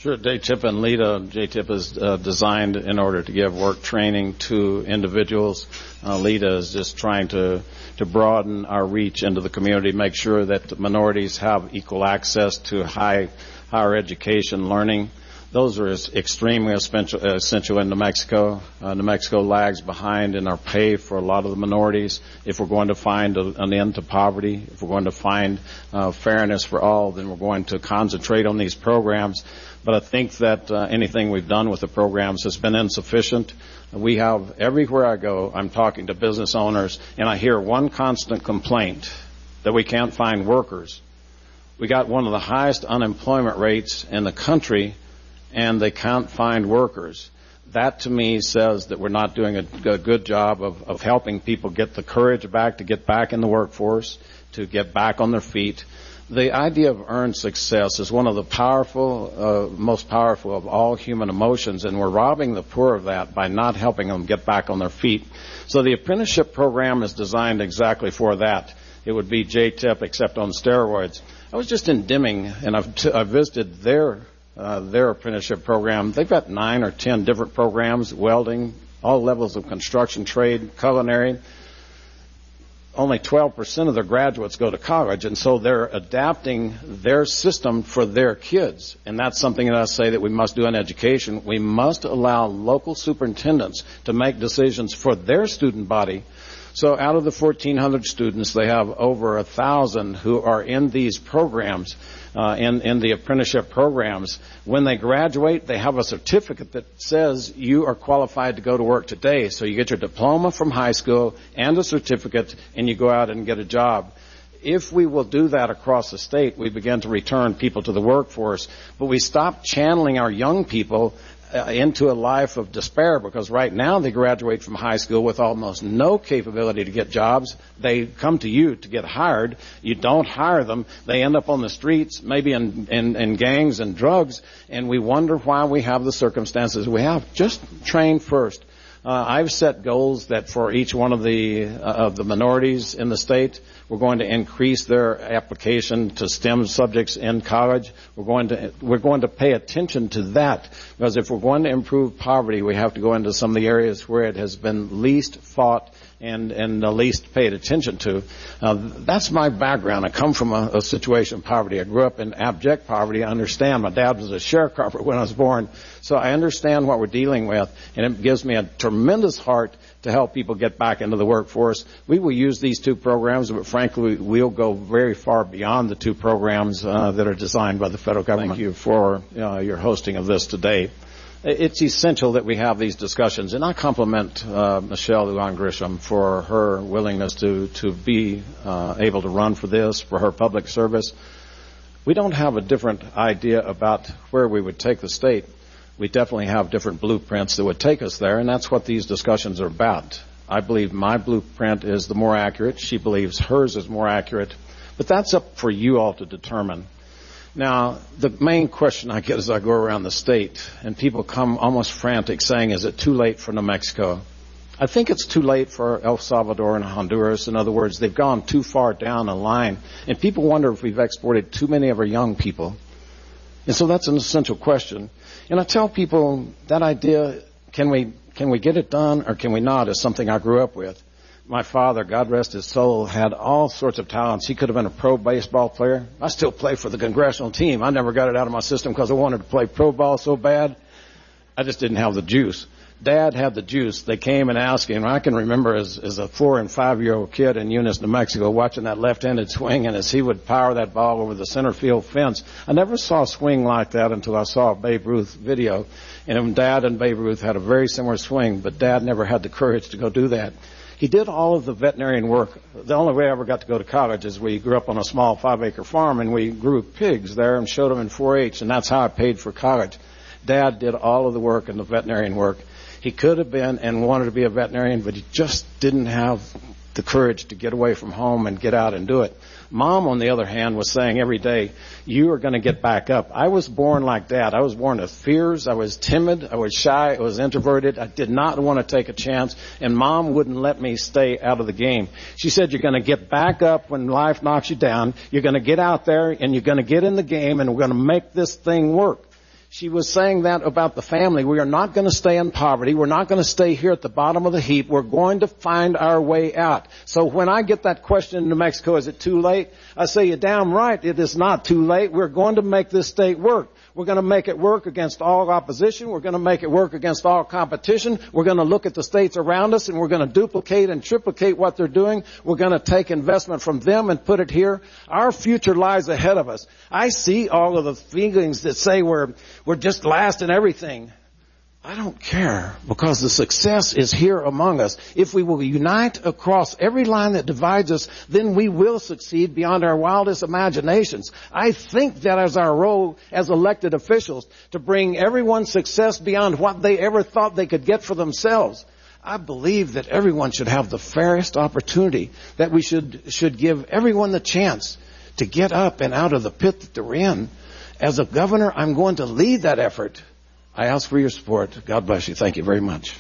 Sure, JTIP and LEDA. JTIP is designed in order to give work training to individuals. LEDA is just trying to broaden our reach into the community, make sure that minorities have equal access to higher education learning. Those are extremely essential in New Mexico. New Mexico lags behind in our pay for a lot of the minorities. If we're going to find an end to poverty, if we're going to find fairness for all, then we're going to concentrate on these programs. But I think that anything we've done with the programs has been insufficient. We have, everywhere I go, I'm talking to business owners, and I hear one constant complaint, that we can't find workers. We got one of the highest unemployment rates in the country, and they can't find workers. That, to me, says that we're not doing a good job of helping people get the courage back to get back in the workforce, to get back on their feet. The idea of earned success is one of the most powerful of all human emotions, and we're robbing the poor of that by not helping them get back on their feet. So the apprenticeship program is designed exactly for that. It would be JTIP except on steroids. I was just in Deming, and I've visited their apprenticeship program. They've got 9 or 10 different programs, welding, all levels of construction trade, culinary. Only 12% of their graduates go to college, and so they're adapting their system for their kids. And that's something that I say that we must do in education. We must allow local superintendents to make decisions for their student body. So out of the 1,400 students, they have over 1,000 who are in these programs, in the apprenticeship programs. When they graduate, they have a certificate that says you are qualified to go to work today. So you get your diploma from high school and a certificate, and you go out and get a job. If we will do that across the state, we begin to return people to the workforce. But we stop channeling our young people into a life of despair, because right now they graduate from high school with almost no capability to get jobs. They come to you to get hired. You don't hire them. They end up on the streets, maybe in gangs and drugs, and we wonder why we have the circumstances we have. Just train first. I've set goals that for each one of the minorities in the state, we're going to increase their application to STEM subjects in college. We're going to pay attention to that, because if we're going to improve poverty, we have to go into some of the areas where it has been least fought and the least paid attention to. That's my background. I come from a situation of poverty. I grew up in abject poverty. I understand. My dad was a sharecropper when I was born, so I understand what we're dealing with, and it gives me a tremendous heart to help people get back into the workforce. We will use these 2 programs, but frankly, we'll go very far beyond the 2 programs that are designed by the federal government. Thank you for your hosting of this today. It's essential that we have these discussions, and I compliment Michelle Lujan-Grisham for her willingness to be able to run for this, for her public service. We don't have a different idea about where we would take the state. We definitely have different blueprints that would take us there, and that's what these discussions are about. I believe my blueprint is the more accurate. She believes hers is more accurate, but that's up for you all to determine. Now, the main question I get as I go around the state, and people come almost frantic saying, is it too late for New Mexico? I think it's too late for El Salvador and Honduras. In other words, they've gone too far down the line, and people wonder if we've exported too many of our young people. And so that's an essential question. And I tell people that idea, can we get it done or can we not, is something I grew up with. My father, God rest his soul, had all sorts of talents. He could have been a pro baseball player. I still play for the congressional team. I never got it out of my system because I wanted to play pro ball so bad. I just didn't have the juice. Dad had the juice. They came and asked him. I can remember as a 4- and 5-year-old kid in Eunice, New Mexico, watching that left-handed swing, and as he would power that ball over the center field fence. I never saw a swing like that until I saw a Babe Ruth video. And Dad and Babe Ruth had a very similar swing, but Dad never had the courage to go do that. He did all of the veterinarian work. The only way I ever got to go to college is we grew up on a small 5-acre farm, and we grew pigs there and showed them in 4-H, and that's how I paid for college. Dad did all of the work and the veterinarian work. He could have been and wanted to be a veterinarian, but he just didn't have the courage to get away from home and get out and do it. Mom, on the other hand, was saying every day, you are going to get back up. I was born like Dad. I was born with fears. I was timid. I was shy. I was introverted. I did not want to take a chance, and Mom wouldn't let me stay out of the game. She said, you're going to get back up when life knocks you down. You're going to get out there, and you're going to get in the game, and we're going to make this thing work. She was saying that about the family. We are not going to stay in poverty. We're not going to stay here at the bottom of the heap. We're going to find our way out. So when I get that question in New Mexico, is it too late? I say, you're damn right. It is not too late. We're going to make this state work. We're going to make it work against all opposition. We're going to make it work against all competition. We're going to look at the states around us, and we're going to duplicate and triplicate what they're doing. We're going to take investment from them and put it here. Our future lies ahead of us. I see all of the feelings that say we're just last in everything. I don't care, because the success is here among us. If we will unite across every line that divides us, then we will succeed beyond our wildest imaginations. I think that is our role as elected officials, to bring everyone success beyond what they ever thought they could get for themselves. I believe that everyone should have the fairest opportunity, that we should give everyone the chance to get up and out of the pit that they're in. As a governor, I'm going to lead that effort. I ask for your support. God bless you. Thank you very much.